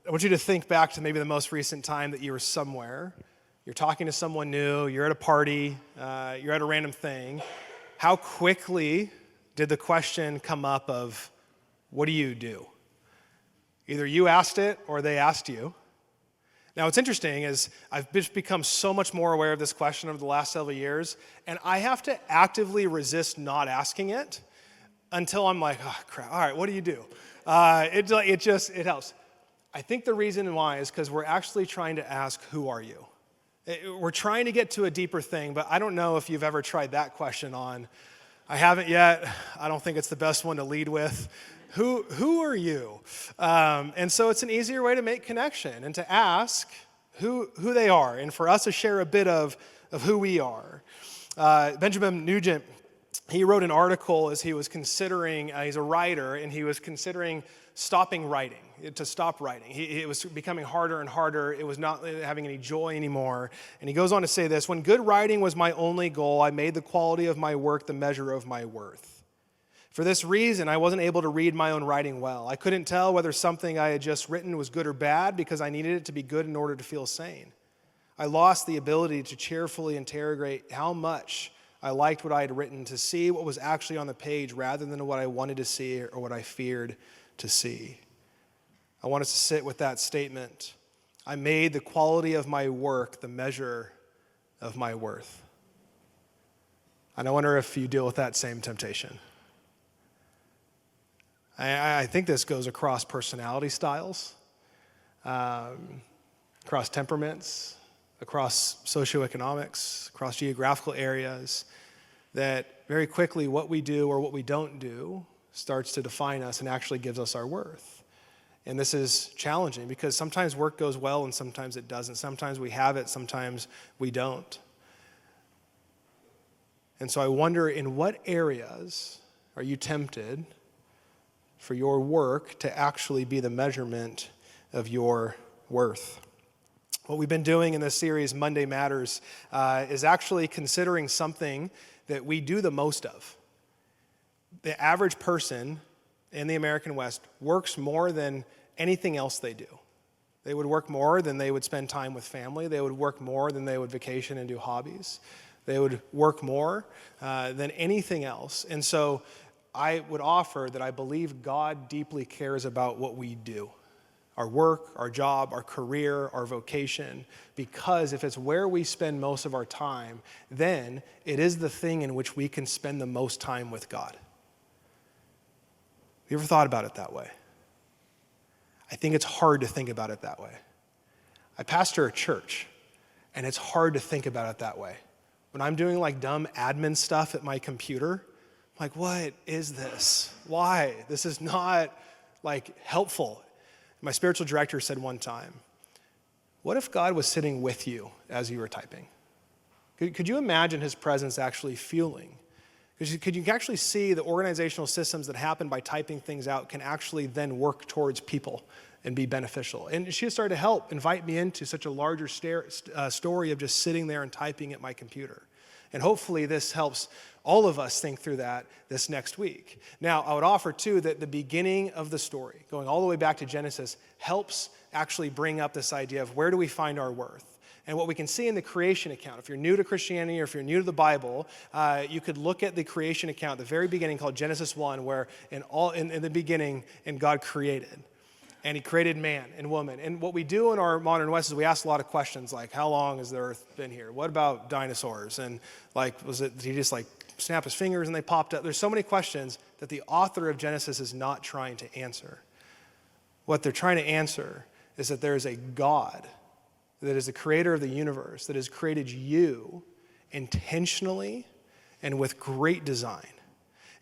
I want you to think back to maybe the most recent time that you were somewhere. You're talking to someone new, you're at a party, you're at a random thing. How quickly did the question come up of, what do you do? Either you asked it or they asked you. Now, what's interesting is I've just become so much more aware of this question over the last several years, and I have to actively resist not asking it until I'm like, oh, crap, all right, what do you do? It helps. I think the reason why is because we're actually trying to ask, who are you? We're trying to get to a deeper thing, but I don't know if you've ever tried that question on. I haven't yet. I don't think it's the best one to lead with. Who are you? And so it's an easier way to make connection and to ask who they are, and for us to share a bit of who we are. Benjamin Nugent, he wrote an article as he was considering, he's a writer, and he was considering stopping writing, to stop writing. It was becoming harder and harder. It was not having any joy anymore. And he goes on to say this: when good writing was my only goal, I made the quality of my work the measure of my worth. For this reason, I wasn't able to read my own writing well. I couldn't tell whether something I had just written was good or bad because I needed it to be good in order to feel sane. I lost the ability to cheerfully interrogate how much I liked what I had written, to see what was actually on the page rather than what I wanted to see or what I feared to see. I want us to sit with that statement. I made the quality of my work the measure of my worth. And I wonder if you deal with that same temptation. I think this goes across personality styles, across temperaments, across socioeconomics, across geographical areas, that very quickly what we do or what we don't do starts to define us and actually gives us our worth. And this is challenging because sometimes work goes well and sometimes it doesn't. Sometimes we have it, sometimes we don't. And so I wonder, in what areas are you tempted for your work to actually be the measurement of your worth? What we've been doing in this series, Monday Matters, is actually considering something that we do the most of. The average person in the American West works more than anything else they do. They would work more than they would spend time with family. They would work more than they would vacation and do hobbies. They would work more than anything else. And so I would offer that I believe God deeply cares about what we do, our work, our job, our career, our vocation, because if it's where we spend most of our time, then it is the thing in which we can spend the most time with God. Have you ever thought about it that way? I think it's hard to think about it that way. I pastor a church, and it's hard to think about it that way. When I'm doing like dumb admin stuff at my computer, like, what is this? Why? This is not like helpful. My spiritual director said one time, what if God was sitting with you as you were typing? Could you imagine his presence actually fueling? Could you actually see the organizational systems that happen by typing things out can actually then work towards people and be beneficial? And she started to help invite me into such a larger story of just sitting there and typing at my computer. And hopefully this helps all of us think through that this next week. Now, I would offer, too, that the beginning of the story, going all the way back to Genesis, helps actually bring up this idea of where do we find our worth. And what we can see in the creation account, if you're new to Christianity or if you're new to the Bible, you could look at the creation account, the very beginning called Genesis 1, where in the beginning, and God created. And he created man and woman. And what we do in our modern West is we ask a lot of questions like, how long has the earth been here? What about dinosaurs? And like, did he just like snap his fingers and they popped up? There's so many questions that the author of Genesis is not trying to answer. What they're trying to answer is that there is a God that is the creator of the universe, that has created you intentionally and with great design.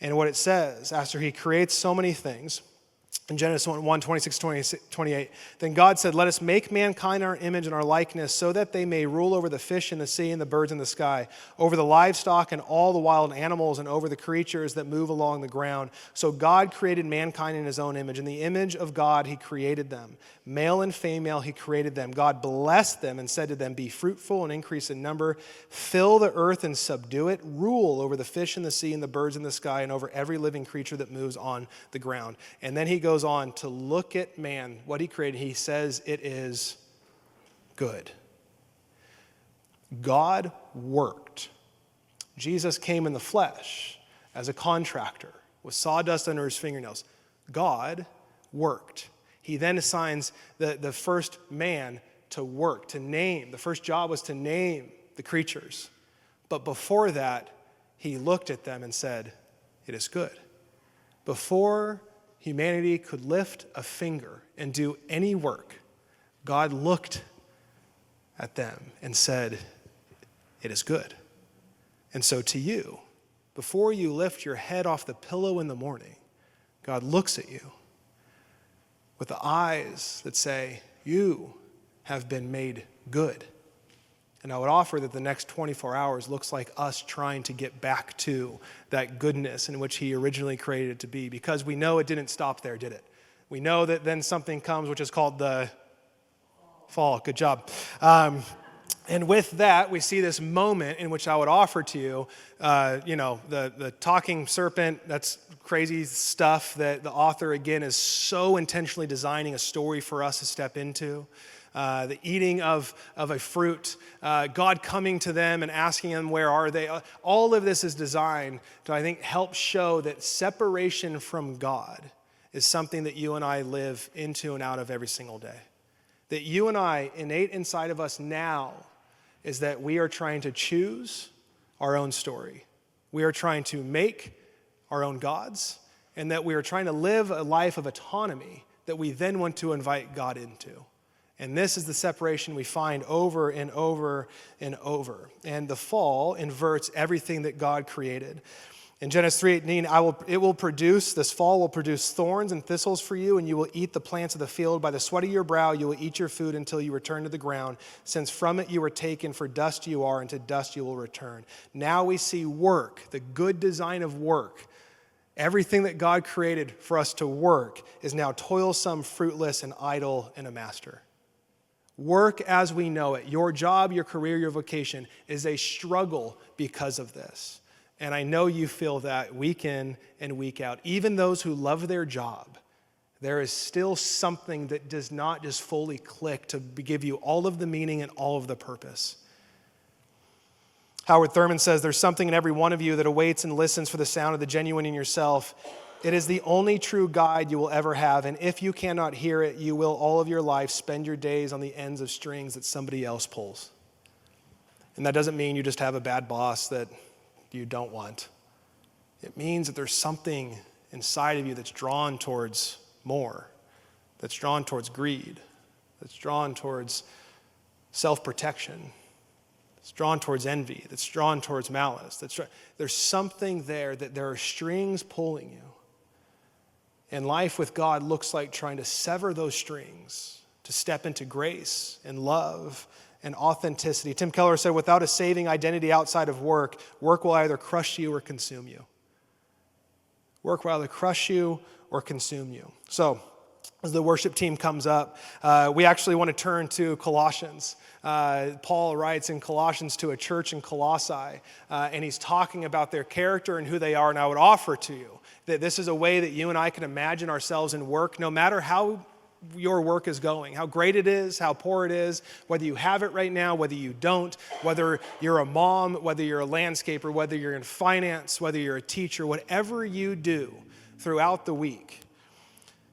And what it says, after he creates so many things, in Genesis 1, 26, 28, then God said, let us make mankind in our image and our likeness so that they may rule over the fish in the sea and the birds in the sky, over the livestock and all the wild animals and over the creatures that move along the ground. So God created mankind in his own image. In the image of God, he created them. Male and female, he created them. God blessed them and said to them, be fruitful and increase in number, fill the earth and subdue it, rule over the fish in the sea and the birds in the sky and over every living creature that moves on the ground. And then he goes goes on to look at man, what he created. He says it is good. God worked. Jesus came in the flesh as a contractor with sawdust under his fingernails. God worked. He then assigns the first man to work, to name. The first job was to name the creatures. But before that, he looked at them and said, it is good. Before humanity could lift a finger and do any work, God looked at them and said, it is good. And so to you, before you lift your head off the pillow in the morning, God looks at you with the eyes that say, you have been made good. And I would offer that the next 24 hours looks like us trying to get back to that goodness in which he originally created it to be, because we know it didn't stop there, did it? We know that then something comes which is called the fall. Good job. And with that, we see this moment in which I would offer to you, the talking serpent, that's crazy stuff that the author, again, is so intentionally designing a story for us to step into. The eating of a fruit, God coming to them and asking them, where are they? All of this is designed to, I think, help show that separation from God is something that you and I live into and out of every single day. That you and I, innate inside of us now, is that we are trying to choose our own story. We are trying to make our own gods, and that we are trying to live a life of autonomy that we then want to invite God into. And this is the separation we find over and over and over. And the fall inverts everything that God created. In Genesis 3:18, this fall will produce thorns and thistles for you, and you will eat the plants of the field. By the sweat of your brow you will eat your food until you return to the ground, since from it you were taken, for dust you are, and to dust you will return. Now we see work, the good design of work. Everything that God created for us to work is now toilsome, fruitless, and idle, and a master. Work as we know it, your job, your career, your vocation, is a struggle because of this. And I know you feel that week in and week out. Even those who love their job, there is still something that does not just fully click to give you all of the meaning and all of the purpose. Howard Thurman says, there's something in every one of you that awaits and listens for the sound of the genuine in yourself. It is the only true guide you will ever have, and if you cannot hear it, you will all of your life spend your days on the ends of strings that somebody else pulls. And that doesn't mean you just have a bad boss that you don't want. It means that there's something inside of you that's drawn towards more, that's drawn towards greed, that's drawn towards self-protection, that's drawn towards envy, that's drawn towards malice. There's something there, that there are strings pulling you. And life with God looks like trying to sever those strings, to step into grace and love and authenticity. Tim Keller said, without a saving identity outside of work, work will either crush you or consume you. Work will either crush you or consume you. So, as the worship team comes up, we actually want to turn to Colossians. Paul writes in Colossians to a church in Colossae, and he's talking about their character and who they are. And I would offer to you that this is a way that you and I can imagine ourselves in work, no matter how your work is going, how great it is, how poor it is, whether you have it right now, whether you don't, whether you're a mom, whether you're a landscaper, whether you're in finance, whether you're a teacher, whatever you do throughout the week.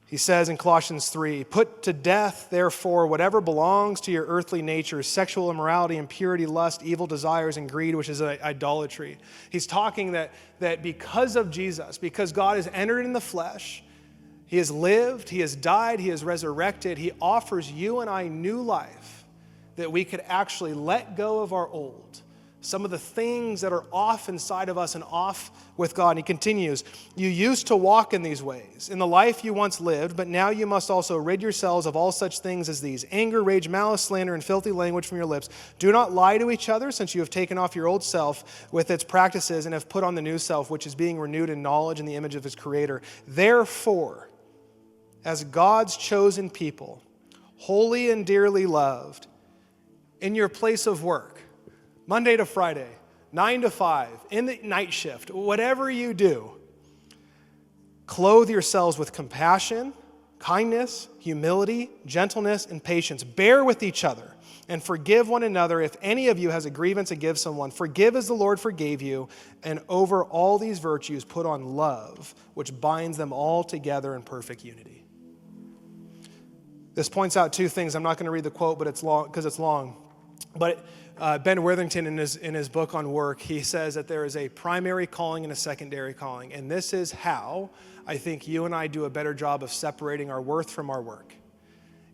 He says in Colossians 3, put to death, therefore, whatever belongs to your earthly nature, sexual immorality, impurity, lust, evil desires, and greed, which is idolatry. He's talking that because of Jesus, because God has entered in the flesh, he has lived, he has died, he has resurrected, he offers you and I new life, that we could actually let go of our old, some of the things that are off inside of us and off with God. And he continues, you used to walk in these ways, in the life you once lived, but now you must also rid yourselves of all such things as these: anger, rage, malice, slander, and filthy language from your lips. Do not lie to each other, since you have taken off your old self with its practices and have put on the new self, which is being renewed in knowledge in the image of his creator. Therefore, as God's chosen people, holy and dearly loved, in your place of work, Monday to Friday, 9 to 5, in the night shift, whatever you do, clothe yourselves with compassion, kindness, humility, gentleness, and patience. Bear with each other and forgive one another. If any of you has a grievance against someone, forgive as the Lord forgave you. And over all these virtues, put on love, which binds them all together in perfect unity. This points out two things. I'm not going to read the quote, but it's long because it's long. But Ben Worthington, in his book on work, he says that there is a primary calling and a secondary calling. And this is how I think you and I do a better job of separating our worth from our work,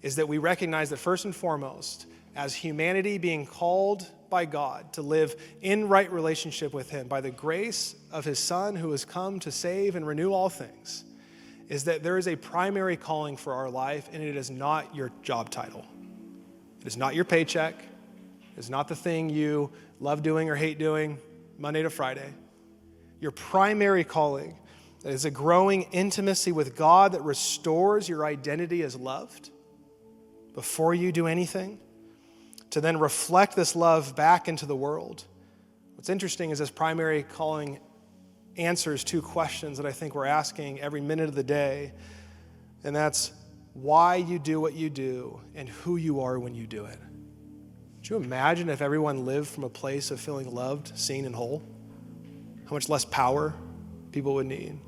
is that we recognize that first and foremost, as humanity being called by God to live in right relationship with him by the grace of his Son who has come to save and renew all things, is that there is a primary calling for our life, and it is not your job title. It is not your paycheck. It is not the thing you love doing or hate doing Monday to Friday. Your primary calling is a growing intimacy with God that restores your identity as loved before you do anything, to then reflect this love back into the world. What's interesting is this primary calling answers two questions that I think we're asking every minute of the day, and that's why you do what you do and who you are when you do it. Could you imagine if everyone lived from a place of feeling loved, seen, and whole? How much less power people would need?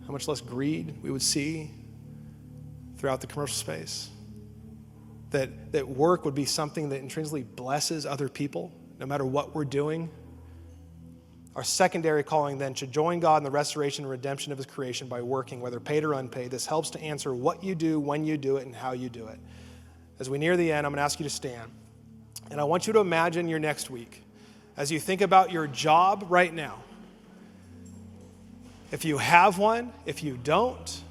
How much less greed we would see throughout the commercial space? That work would be something that intrinsically blesses other people, no matter what we're doing. Our secondary calling then to join God in the restoration and redemption of his creation by working, whether paid or unpaid. This helps to answer what you do, when you do it, and how you do it. As we near the end, I'm going to ask you to stand. And I want you to imagine your next week. As you think about your job right now, if you have one, if you don't,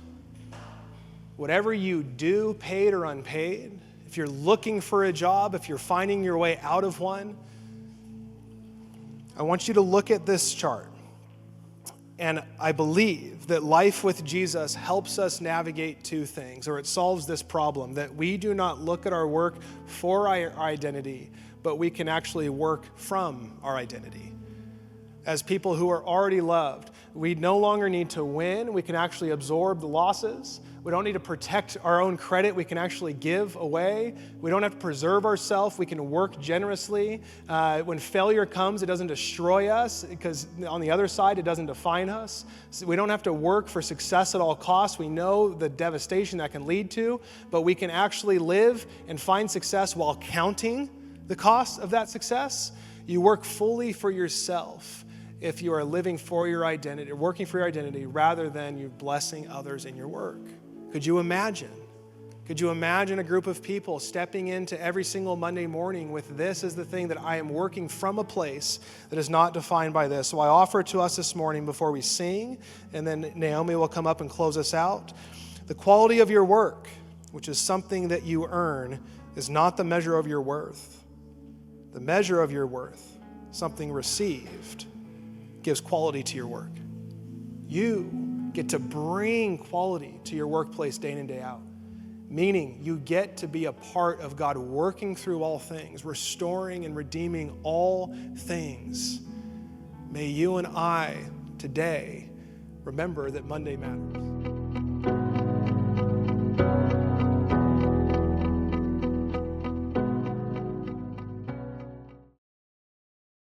whatever you do, paid or unpaid, if you're looking for a job, if you're finding your way out of one, I want you to look at this chart. And I believe that life with Jesus helps us navigate two things, or it solves this problem, that we do not look at our work for our identity, but we can actually work from our identity. As people who are already loved, we no longer need to win. We can actually absorb the losses. We don't need to protect our own credit. We can actually give away. We don't have to preserve ourselves. We can work generously. When failure comes, it doesn't destroy us, because on the other side, it doesn't define us. So we don't have to work for success at all costs. We know the devastation that can lead to, but we can actually live and find success while counting the cost of that success. You work fully for yourself if you are living for your identity, working for your identity, rather than you blessing others in your work. Could you imagine? Could you imagine a group of people stepping into every single Monday morning with this as the thing that I am working from a place that is not defined by this? So I offer it to us this morning before we sing, and then Naomi will come up and close us out. The quality of your work, which is something that you earn, is not the measure of your worth. The measure of your worth, something received, gives quality to your work. You get to bring quality to your workplace day in and day out, meaning you get to be a part of God working through all things, restoring and redeeming all things. May you and I today remember that Monday matters.